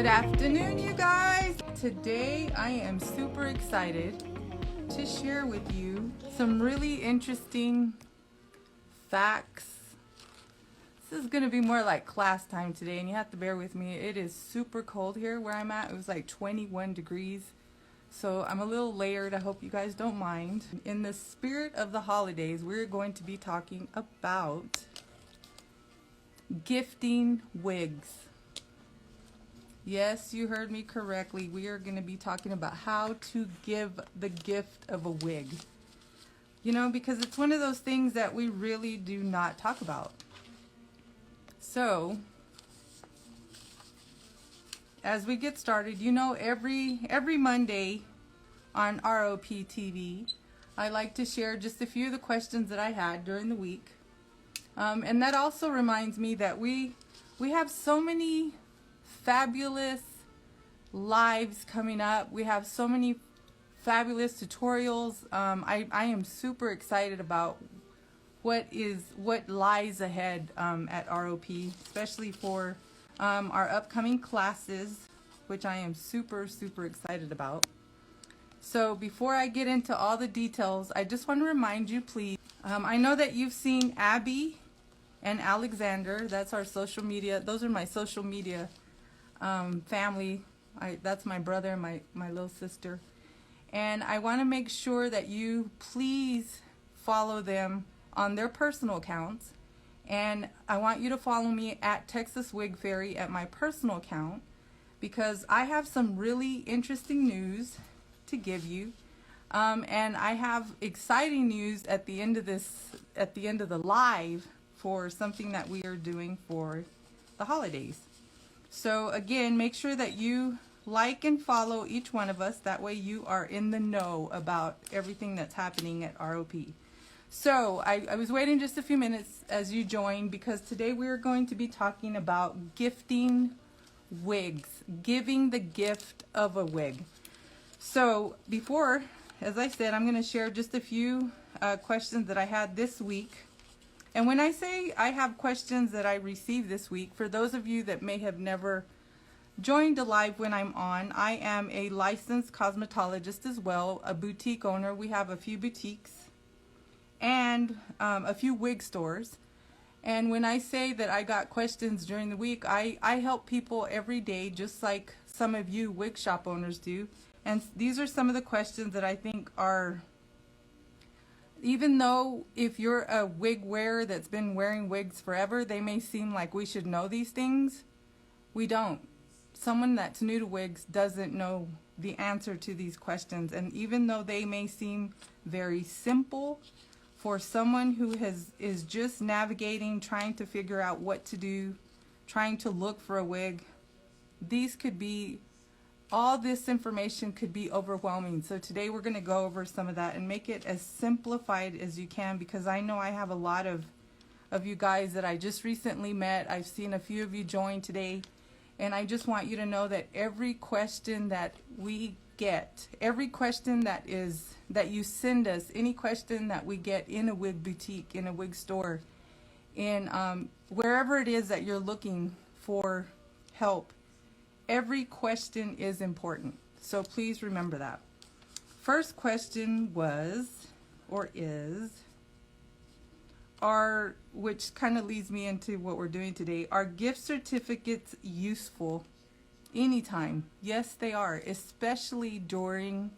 Good afternoon, you guys. Today I am super excited to share with you some really interesting facts. This is going to be more like class time today, and you have to bear with me. It is super cold here where I'm at. It was like 21 degrees, so I'm a little layered. I hope you guys don't mind. In the spirit of the holidays, we're going to be talking about gifting wigs. Yes, you heard me correctly. We are going to be talking about how to give the gift of a wig. You know, because it's one of those things that we really do not talk about. So, as we get started, you know, every Monday on ROP TV, I like to share just a few of the questions that I had during the week. And that also reminds me that we have so many fabulous lives coming up. We have so many fabulous tutorials. I am super excited about what lies ahead at ROP, especially for our upcoming classes, which I am super excited about. So before I get into all the details, I just want to remind you, please, I know that you've seen Abby and Alexander. That's our social media. Those are my social media family. That's my brother and my little sister. And I want to make sure that you please follow them on their personal accounts. And I want you to follow me at Texas Wig Fairy at my personal account, because I have some really interesting news to give you. And I have exciting news at the end of the live for something that we are doing for the holidays. So again, make sure that you like and follow each one of us. That way you are in the know about everything that's happening at ROP. So I was waiting just a few minutes as you joined, because today we're going to be talking about gifting wigs, giving the gift of a wig. So before, as I said, I'm going to share just a few questions that I had this week. And when I say I have questions that I received this week, for those of you that may have never joined a live when I'm on, I am a licensed cosmetologist as well, a boutique owner. We have a few boutiques and a few wig stores. And when I say that I got questions during the week, I help people every day, just like some of you wig shop owners do. And these are some of the questions that I think are, even though if you're a wig wearer that's been wearing wigs forever, they may seem like we should know these things. We don't. Someone that's new to wigs doesn't know the answer to these questions. And even though they may seem very simple, for someone who is just navigating, trying to figure out what to do, trying to look for a wig, all this information could be overwhelming. So today we're going to go over some of that and make it as simplified as you can, because I know I have a lot of you guys that I just recently met. I've seen a few of you join today, and I just want you to know that every question that we get, every question that you send us, any question that we get in a wig boutique, in a wig store, in wherever it is that you're looking for help, every question is important. So please remember that. First question was, or is, which kind of leads me into what we're doing today, are gift certificates useful anytime? Yes, they are, especially during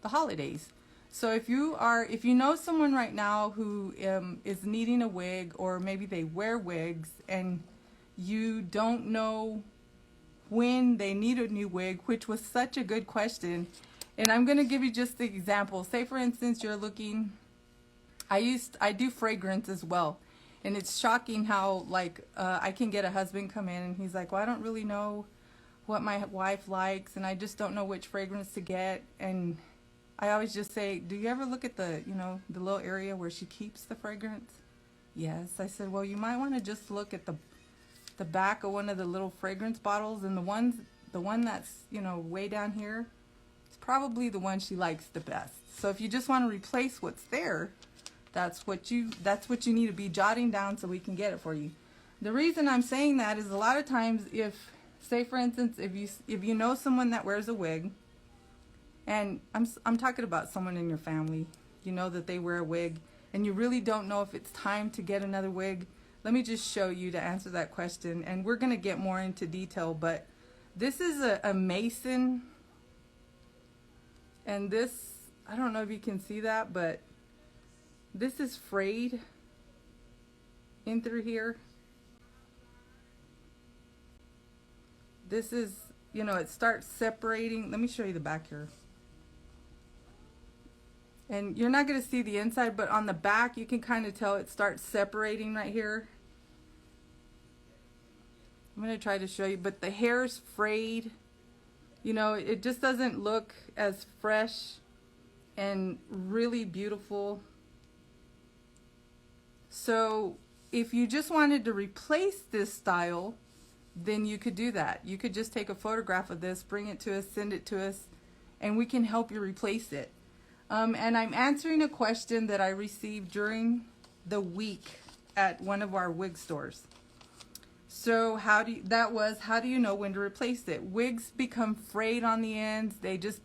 the holidays. So if you know someone right now who is needing a wig, or maybe they wear wigs and you don't know when they need a new wig, which was such a good question, and I'm going to give you just the example. Say for instance you're looking, I do fragrance as well, and it's shocking how I can get a husband come in and he's like, well, I don't really know what my wife likes, and I just don't know which fragrance to get. And I always just say, do you ever look at the little area where she keeps the fragrance? Yes. I said, well, you might want to just look at the back of one of the little fragrance bottles, and the one that's way down here, it's probably the one she likes the best. So if you just want to replace what's there, that's what you need to be jotting down so we can get it for you. The reason I'm saying that is a lot of times if say for instance, if you know someone that wears a wig, and I'm talking about someone in your family, you know that they wear a wig, and you really don't know if it's time to get another wig. Let me just show you to answer that question, and we're going to get more into detail, but this is a mason, and this, I don't know if you can see that, but this is frayed in through here. This is, you know, it starts separating. Let me show you the back here. And you're not going to see the inside, but on the back you can kind of tell it starts separating right here. I'm going to try to show you, but the hair's frayed. You know, it just doesn't look as fresh and really beautiful. So if you just wanted to replace this style, then you could do that. You could just take a photograph of this, bring it to us, send it to us, and we can help you replace it. And I'm answering a question that I received during the week at one of our wig stores. So how do you know when to replace it? Wigs become frayed on the ends. They just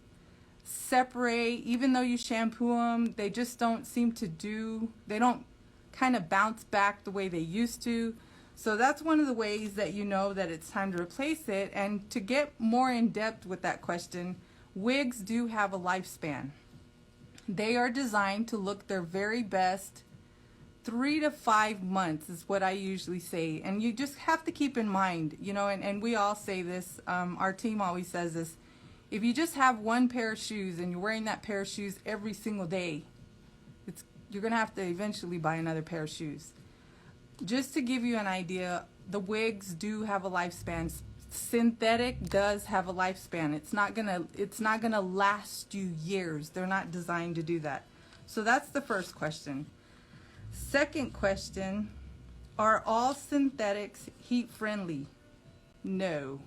separate. Even though you shampoo them, they just don't seem to they don't kind of bounce back the way they used to. So that's one of the ways that you know that it's time to replace it. And to get more in depth with that question, wigs do have a lifespan. They are designed to look their very best 3 to 5 months is what I usually say. And you just have to keep in mind, you know, and we all say this, our team always says this, if you just have one pair of shoes and you're wearing that pair of shoes every single day, you're going to have to eventually buy another pair of shoes. Just to give you an idea, the wigs do have a lifespan. Synthetic does have a lifespan. It's not gonna last you years. They're not designed to do that. So that's the first question. Second question, are all synthetics heat friendly? No.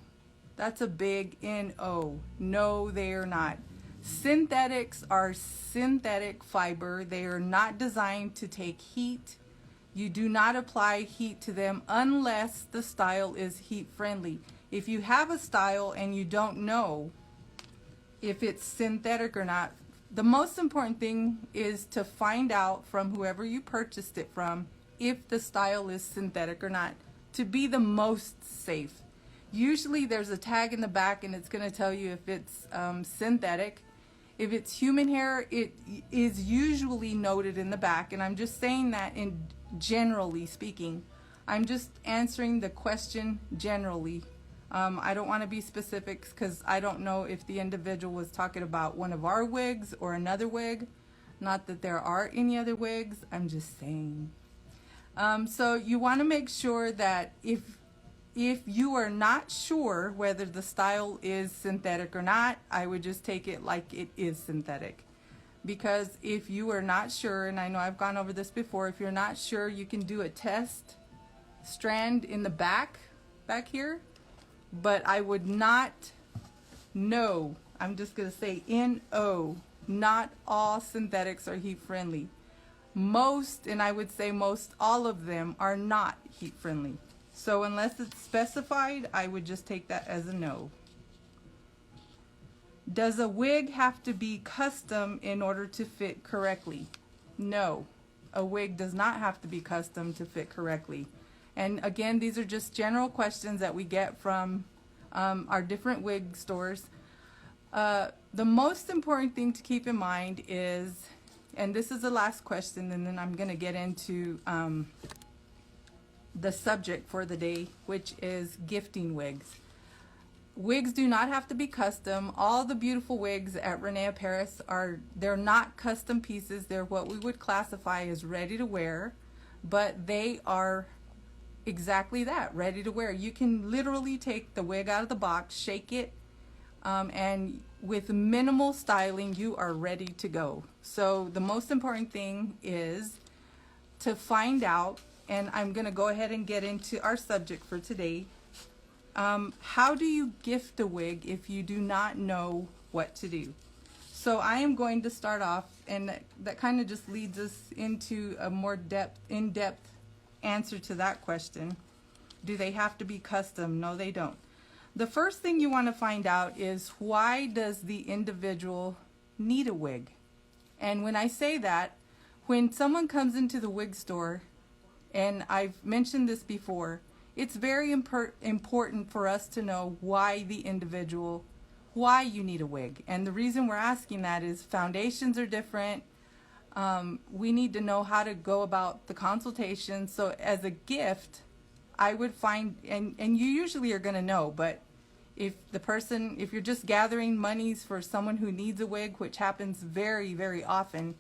That's a big no. No, they are not. Synthetics are synthetic fiber. They are not designed to take heat. You do not apply heat to them unless the style is heat friendly. If you have a style and you don't know if it's synthetic or not, the most important thing is to find out from whoever you purchased it from if the style is synthetic or not, to be the most safe. Usually there's a tag in the back and it's going to tell you if it's synthetic. If it's human hair, it is usually noted in the back, and I'm just saying that in generally speaking. I'm just answering the question generally. I don't want to be specifics because I don't know if the individual was talking about one of our wigs or another wig. Not that there are any other wigs, I'm just saying. So you want to make sure that if you are not sure whether the style is synthetic or not, I would just take it like it is synthetic. Because if you are not sure, and I know I've gone over this before, if you're not sure, you can do a test strand in the back here. But I would not know, I'm just going to say N-O, not all synthetics are heat friendly. Most, and I would say most all of them, are not heat friendly. So unless it's specified, I would just take that as a no. Does a wig have to be custom in order to fit correctly? No, a wig does not have to be custom to fit correctly. And again, these are just general questions that we get from our different wig stores. The most important thing to keep in mind is, and this is the last question, and then I'm going to get into the subject for the day, which is gifting wigs. Wigs do not have to be custom. All the beautiful wigs at René Paris they're not custom pieces. They're what we would classify as ready to wear, but they are exactly that, ready to wear. You can literally take the wig out of the box, shake it, and with minimal styling, you are ready to go. So the most important thing is to find out, and I'm going to go ahead and get into our subject for today. How do you gift a wig if you do not know what to do? So I am going to start off, and that kind of just leads us into a more in-depth answer to that question. Do they have to be custom? No, they don't. The first thing you want to find out is, why does the individual need a wig? And when I say that, when someone comes into the wig store, and I've mentioned this before, it's very important for us to know why you need a wig. And the reason we're asking that is foundations are different. We need to know how to go about the consultation. So as a gift, I would find, and you usually are going to know, but if you're just gathering monies for someone who needs a wig, which happens very, very often,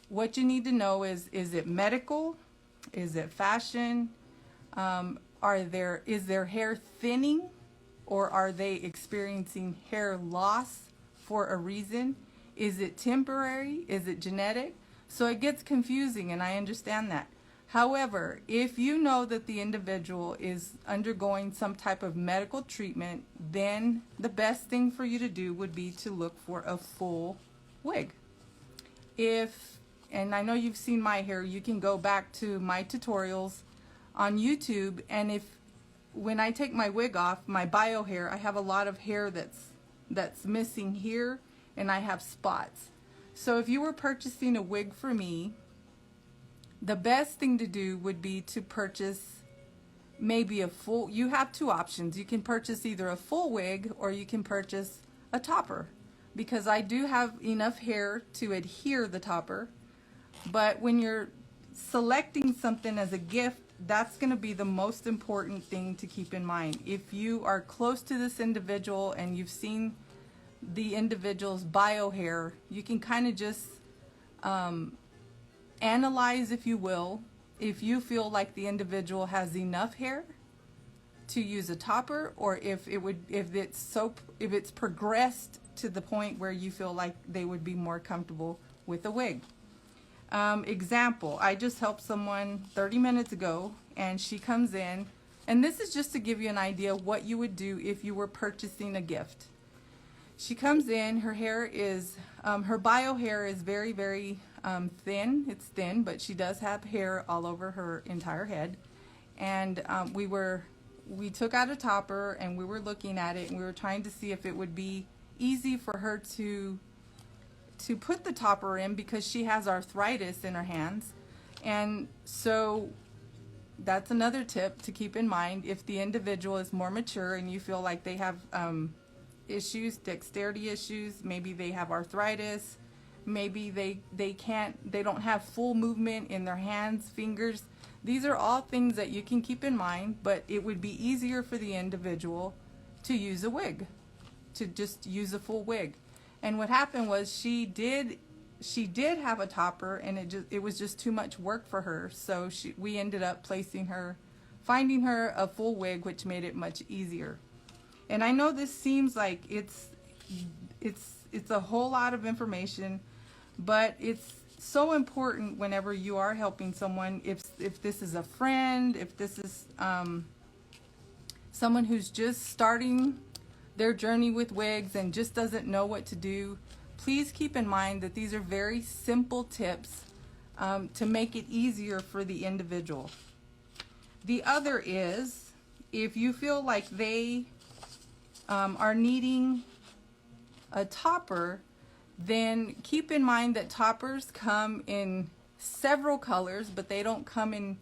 what you need to know is it medical? Is it fashion? Is their hair thinning, or are they experiencing hair loss for a reason? Is it temporary? Is it genetic? So it gets confusing, and I understand that. However, if you know that the individual is undergoing some type of medical treatment, then the best thing for you to do would be to look for a full wig. And I know you've seen my hair, you can go back to my tutorials on YouTube, and when I take my wig off, my bio hair, I have a lot of hair that's missing here, and I have spots. So if you were purchasing a wig for me, the best thing to do would be to purchase maybe you have two options. You can purchase either a full wig, or you can purchase a topper, because I do have enough hair to adhere the topper. But when you're selecting something as a gift, that's going to be the most important thing to keep in mind. If you are close to this individual and you've seen the individual's bio hair, you can kind of just analyze, if you will, if you feel like the individual has enough hair to use a topper, or if it's progressed to the point where you feel like they would be more comfortable with a wig. Example, I just helped someone 30 minutes ago, and she comes in, and this is just to give you an idea of what you would do if you were purchasing a gift. She comes in, her hair is, her bio hair is very, very thin. It's thin, but she does have hair all over her entire head. And we took out a topper, and we were looking at it, and we were trying to see if it would be easy for her to put the topper in, because she has arthritis in her hands. And so that's another tip to keep in mind. If the individual is more mature and you feel like they have issues, dexterity issues, maybe they have arthritis, maybe they don't have full movement in their hands, fingers. These are all things that you can keep in mind, but it would be easier for the individual to use a wig, to just use a full wig. And what happened was she did have a topper, and it was just too much work for her. So we ended up finding her a full wig, which made it much easier. And I know this seems like it's a whole lot of information, but it's so important whenever you are helping someone. If this is a friend, if this is someone who's just starting their journey with wigs and just doesn't know what to do, please keep in mind that these are very simple tips to make it easier for the individual. The other is, if you feel like they are needing a topper, then keep in mind that toppers come in several colors, but they don't come in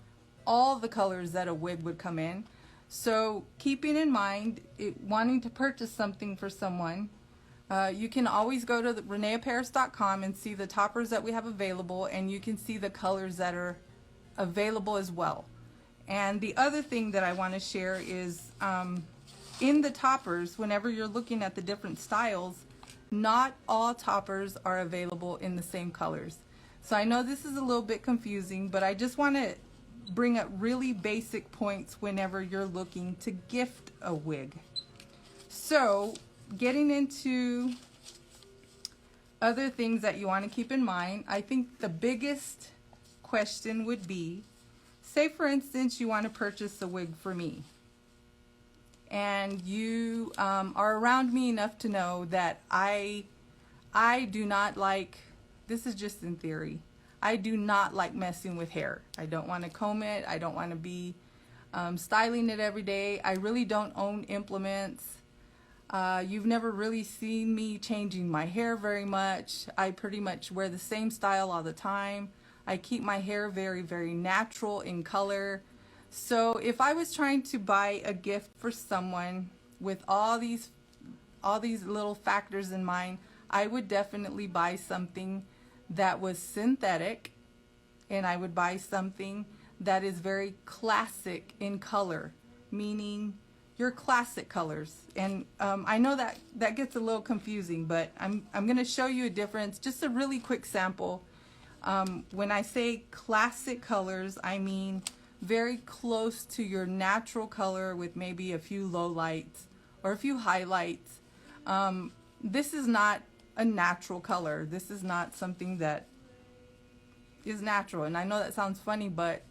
all the colors that a wig would come in. So keeping in mind, wanting to purchase something for someone, you can always go to reneapparels.com and see the toppers that we have available, and you can see the colors that are available as well. And the other thing that I want to share is in the toppers, whenever you're looking at the different styles, not all toppers are available in the same colors. So I know this is a little bit confusing, but I just want to bring up really basic points whenever you're looking to gift a wig. So getting into other things that you want to keep in mind, I think the biggest question would be, say for instance you want to purchase a wig for me, and you are around me enough to know that I do not like, this is just in theory, I do not like messing with hair. I don't want to comb it. I don't want to be styling it every day. I really don't own implements. You've never really seen me changing my hair very much. I pretty much wear the same style all the time. I keep my hair very, very natural in color. So if I was trying to buy a gift for someone with all these little factors in mind, I would definitely buy something that was synthetic, and I would buy something that is very classic in color, meaning your classic colors. And I know that gets a little confusing, but I'm going to show you a difference, just a really quick sample. When I say classic colors, I mean very close to your natural color with maybe a few lowlights or a few highlights. This is not a natural color. This is not something that is natural. And I know that sounds funny, but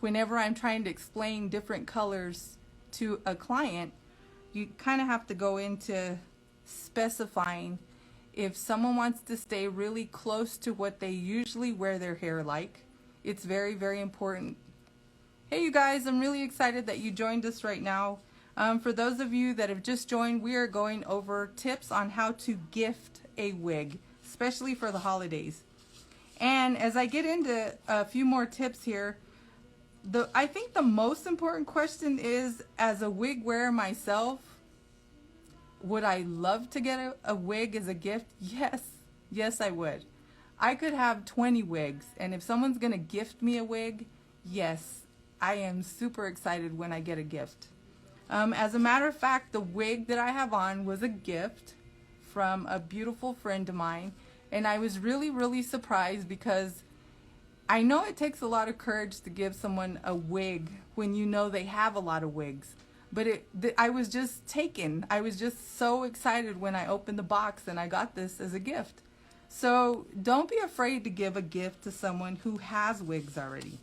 whenever I'm trying to explain different colors to a client, you kind of have to go into specifying if someone wants to stay really close to what they usually wear their hair like. It's very, very important. Hey you guys, I'm really excited that you joined us right now. For those of you that have just joined, we are going over tips on how to gift a wig, especially for the holidays. And as I get into a few more tips here, I think the most important question is, as a wig wearer myself, would I love to get a wig as a gift? Yes. Yes, I would. I could have 20 wigs, and if someone's going to gift me a wig, yes, I am super excited when I get a gift. As a matter of fact, the wig that I have on was a gift from a beautiful friend of mine, and I was really, really surprised because I know it takes a lot of courage to give someone a wig when you know they have a lot of wigs. But I was just taken. I was just so excited when I opened the box and I got this as a gift. So don't be afraid to give a gift to someone who has wigs already.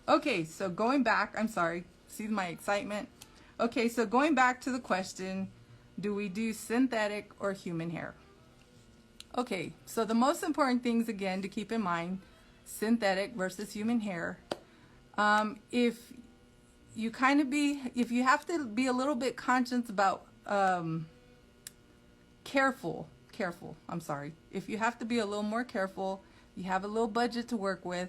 Okay, so going back, I'm sorry, see my excitement? Okay, so going back to the question, do we do synthetic or human hair? Okay, so the most important things again to keep in mind, synthetic versus human hair. If you have to be a little bit conscious about, if you have to be a little more careful, you have a little budget to work with,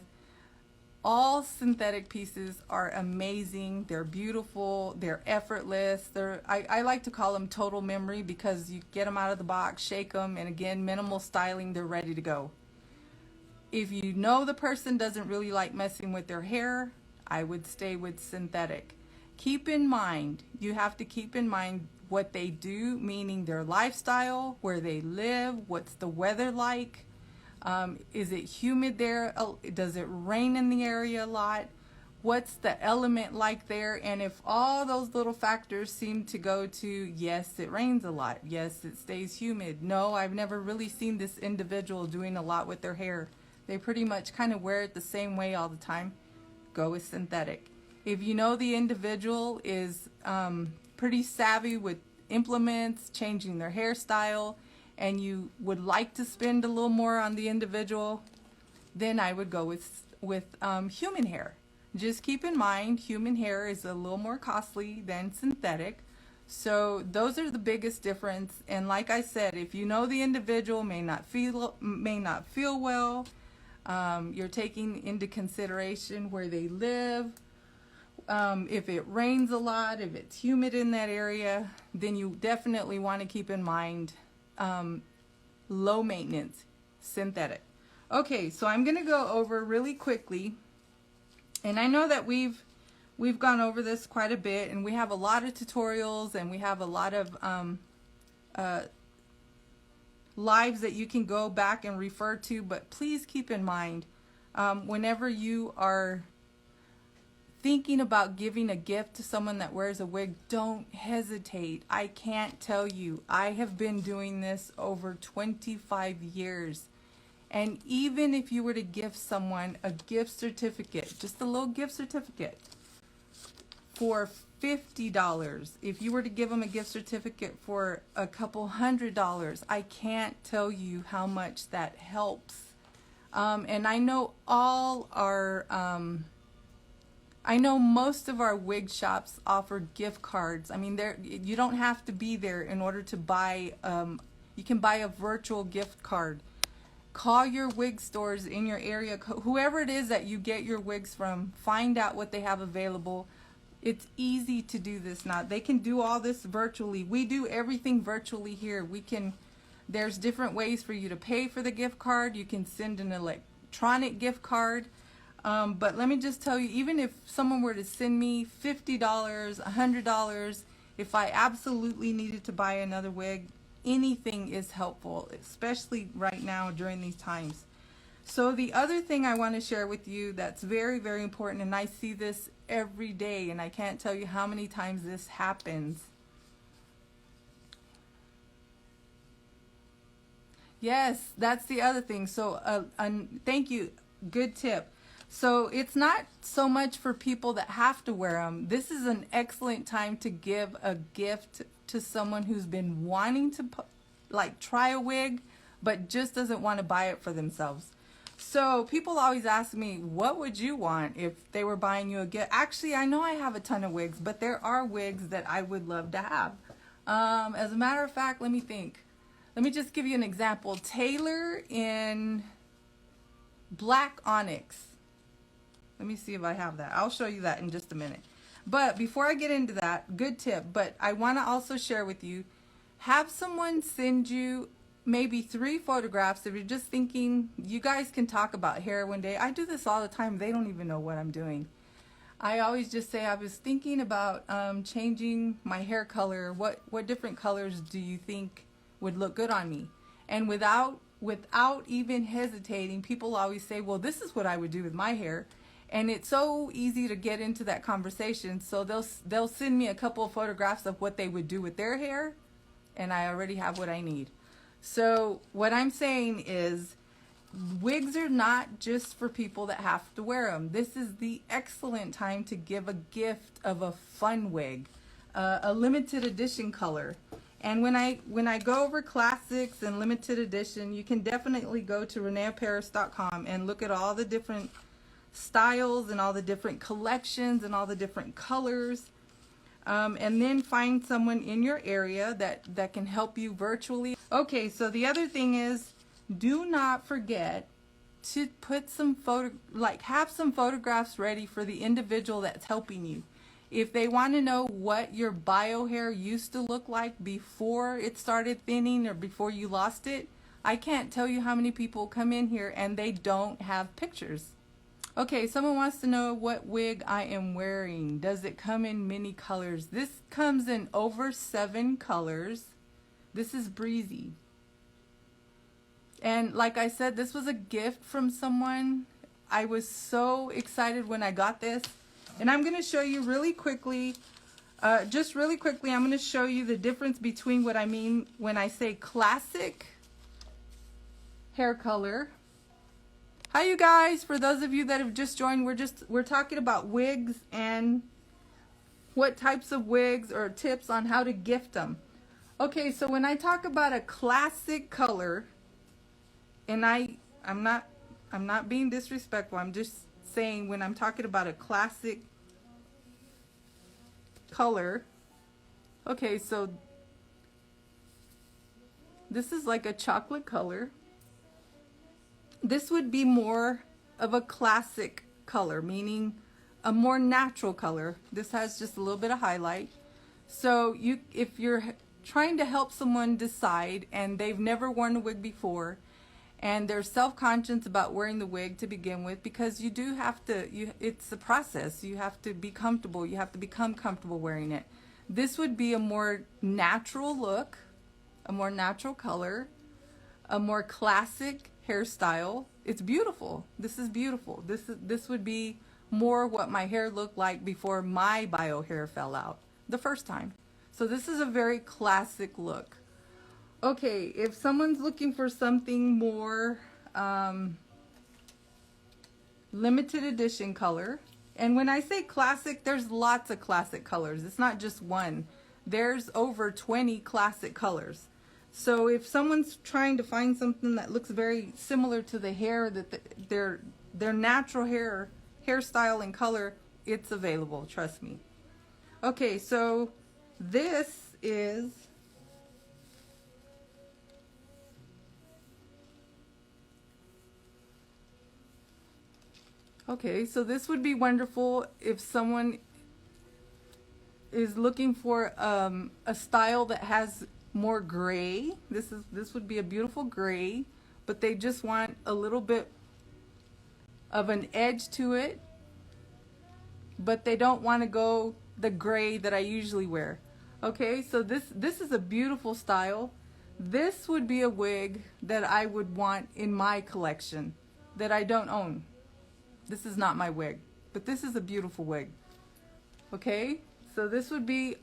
all synthetic pieces are amazing. They're beautiful. They're effortless. I like to call them total memory because you get them out of the box, shake them, and again, minimal styling, they're ready to go. If you know the person doesn't really like messing with their hair, I would stay with synthetic. Keep in mind, you have to keep in mind what they do, meaning their lifestyle, where they live, what's the weather like. Is it humid there? Does it rain in the area a lot? What's the element like there? And if all those little factors seem to go to, yes, it rains a lot. Yes, it stays humid. No, I've never really seen this individual doing a lot with their hair. They pretty much kind of wear it the same way all the time. Go with synthetic. If you know the individual is pretty savvy with implements, changing their hairstyle, and you would like to spend a little more on the individual, then I would go with human hair. Just keep in mind, human hair is a little more costly than synthetic. So those are the biggest difference. And like I said, if you know the individual may not feel well, you're taking into consideration where they live. If it rains a lot, if it's humid in that area, then you definitely want to keep in mind low maintenance synthetic. Okay, so I'm going to go over really quickly, and I know that we've gone over this quite a bit, and we have a lot of tutorials, and we have a lot of lives that you can go back and refer to, but please keep in mind, whenever you are thinking about giving a gift to someone that wears a wig, don't hesitate. I can't tell you, I have been doing this over 25 years. And even if you were to give someone a gift certificate, just a little gift certificate for $50, if you were to give them a gift certificate for a couple $100, I can't tell you how much that helps. And I know all our I know most of our wig shops offer gift cards. I mean, you don't have to be there in order to buy, you can buy a virtual gift card. Call your wig stores in your area, whoever it is that you get your wigs from, find out what they have available. It's easy to do this now. They can do all this virtually. We do everything virtually here. There's different ways for you to pay for the gift card. You can send an electronic gift card. But let me just tell you, even if someone were to send me $50, $100, if I absolutely needed to buy another wig, anything is helpful, especially right now during these times. So the other thing I want to share with you that's very, very important, and I see this every day, and I can't tell you how many times this happens. Yes, that's the other thing. So thank you. Good tip. So it's not so much for people that have to wear them. This is an excellent time to give a gift to someone who's been wanting to try a wig, but just doesn't want to buy it for themselves. So people always ask me, what would you want if they were buying you a gift? Actually, I know I have a ton of wigs, but there are wigs that I would love to have. As a matter of fact, let me think. Let me just give you an example. Taylor in black onyx. Let me see if I have that. I'll show you that in just a minute. But before I get into that, good tip, but I want to also share with you, have someone send you maybe 3 photographs. If you're just thinking, you guys can talk about hair one day. I do this all the time. They don't even know what I'm doing. I always just say, I was thinking about changing my hair color. What different colors do you think would look good on me? And without even hesitating, people always say, well, this is what I would do with my hair. And it's so easy to get into that conversation. So they'll send me a couple of photographs of what they would do with their hair, and I already have what I need. So what I'm saying is, wigs are not just for people that have to wear them. This is the excellent time to give a gift of a fun wig, a limited edition color. And when I go over classics and limited edition, you can definitely go to reneparis.com and look at all the different styles and all the different collections and all the different colors, and then find someone in your area that can help you virtually. Okay, so the other thing is, do not forget to put have some photographs ready for the individual that's helping you. If they want to know what your bio hair used to look like before it started thinning or before you lost it, I can't tell you how many people come in here and they don't have pictures. Okay, someone wants to know what wig I am wearing. Does it come in many colors? This comes in over 7 colors. This is Breezy. And like I said, this was a gift from someone. I was so excited when I got this. And I'm going to show you really quickly, just really quickly, I'm going to show you the difference between what I mean when I say classic hair color. Hi you guys, for those of you that have just joined, we're talking about wigs and what types of wigs or tips on how to gift them. Okay, so when I talk about a classic color, and I'm not being disrespectful, I'm just saying when I'm talking about a classic color, okay, so this is like a chocolate color. This would be more of a classic color, meaning a more natural color. This has just a little bit of highlight. So if you're trying to help someone decide and they've never worn a wig before and they're self-conscious about wearing the wig to begin with, because you do have to, it's a process. You have to be comfortable. You have to become comfortable wearing it. This would be a more natural look, a more natural color, a more classic hairstyle. It's beautiful. This is beautiful. This would be more what my hair looked like before my bio hair fell out the first time. So this is a very classic look. Okay, if someone's looking for something more limited edition color, and when I say classic, there's lots of classic colors. It's not just one. There's over 20 classic colors. So if someone's trying to find something that looks very similar to the hair that their natural hairstyle and color, it's available, trust me. Okay, so this is okay, so this would be wonderful if someone is looking for a style that has more gray. This would be a beautiful gray, but they just want a little bit of an edge to it, but they don't want to go the gray that I usually wear. Okay, so this is a beautiful style. This would be a wig that I would want in my collection that I don't own. This is not my wig, but this is a beautiful wig. Okay, so this would be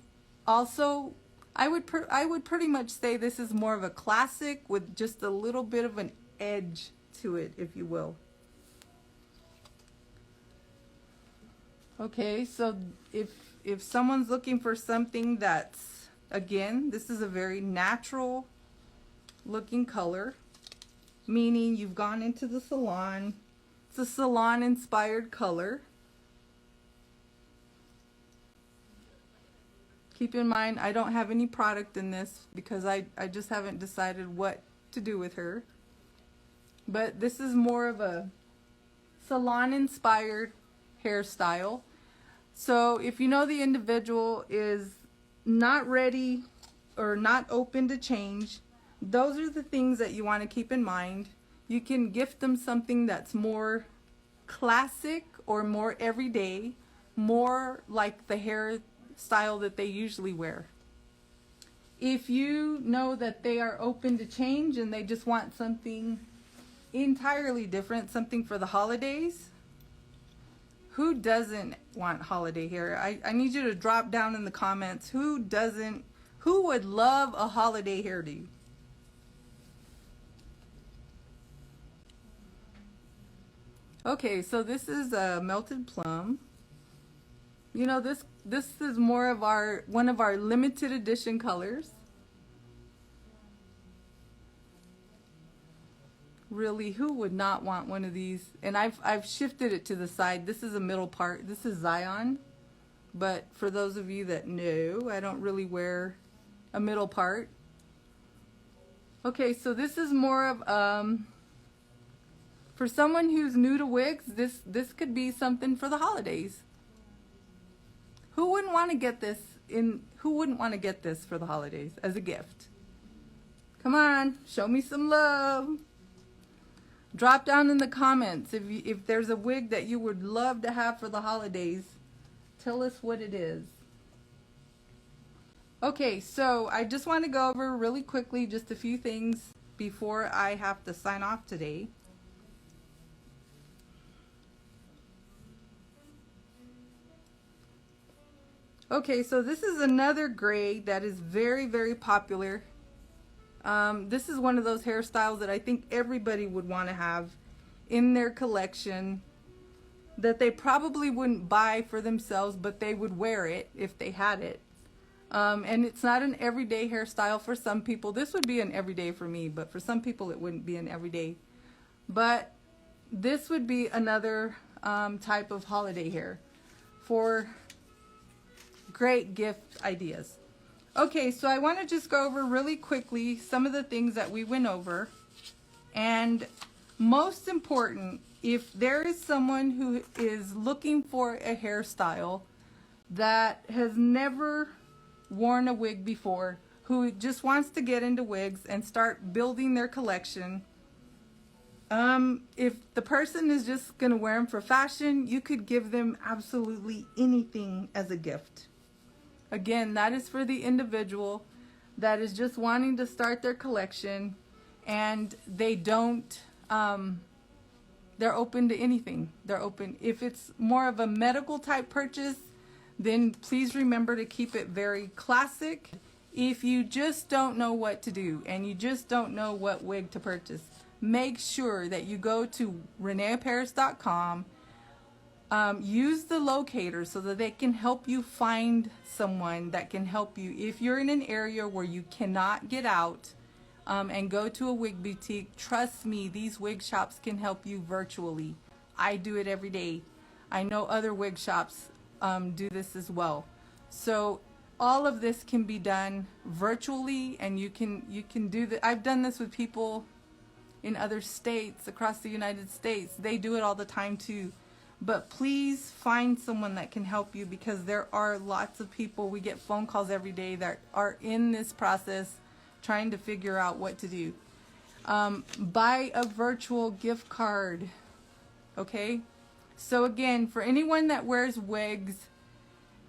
also, I would pretty much say this is more of a classic with just a little bit of an edge to it, if you will. Okay, so if someone's looking for something that's, again, this is a very natural looking color, meaning you've gone into the salon. It's a salon inspired color. Keep in mind, I don't have any product in this because I just haven't decided what to do with her. But this is more of a salon inspired hairstyle. So if you know the individual is not ready or not open to change, those are the things that you want to keep in mind. You can gift them something that's more classic or more everyday, more like the hairstyle that they usually wear. If you know that they are open to change and they just want something entirely different, something for the holidays, who doesn't want holiday hair? I need you to drop down in the comments who would love a holiday hairdo? Okay, so this is a melted plum. You know, this is more of one of our limited edition colors. Really, who would not want one of these? And I've shifted it to the side. This is a middle part. This is Zion. But for those of you that know, I don't really wear a middle part. Okay, so this is more of for someone who's new to wigs, this could be something for the holidays. Who wouldn't want to get this for the holidays as a gift? Come on, show me some love. Drop down in the comments if there's a wig that you would love to have for the holidays. Tell us what it is. Okay, so I just want to go over really quickly just a few things before I have to sign off today. Okay, so this is another gray that is very, very popular. This is one of those hairstyles that I think everybody would want to have in their collection, that they probably wouldn't buy for themselves, but they would wear it if they had it. And it's not an everyday hairstyle for some people. This would be an everyday for me, but for some people it wouldn't be an everyday. But this would be another type of holiday hair for great gift ideas. Okay, so I want to just go over really quickly some of the things that we went over. And most important, if there is someone who is looking for a hairstyle that has never worn a wig before, who just wants to get into wigs and start building their collection, if the person is just going to wear them for fashion, you could give them absolutely anything as a gift. Again, that is for the individual that is just wanting to start their collection, and they don't, they're open to anything. They're open. If it's more of a medical type purchase, then please remember to keep it very classic. If you just don't know what to do and you just don't know what wig to purchase, make sure that you go to reneeparis.com. Use the locator so that they can help you find someone that can help you. If you're in an area where you cannot get out and go to a wig boutique, trust me, these wig shops can help you virtually. I do it every day. I know other wig shops do this as well. So all of this can be done virtually, and you can do that. I've done this with people in other states across the United States. They do it all the time too. But please find someone that can help you, because there are lots of people, we get phone calls every day that are in this process trying to figure out what to do. Buy a virtual gift card, okay? So again, for anyone that wears wigs,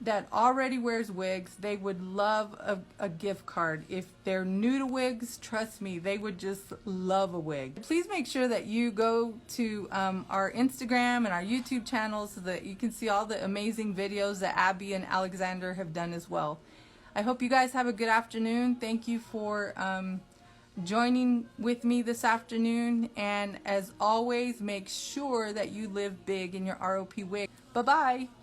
that already wears wigs, they would love a gift card. If they're new to wigs, trust me, they would just love a wig. Please make sure that you go to our Instagram and our YouTube channels so that you can see all the amazing videos that Abby and Alexander have done as well. I hope you guys have a good afternoon. Thank you for joining with me this afternoon, and as always, make sure that you live big in your ROP wig. Bye-bye.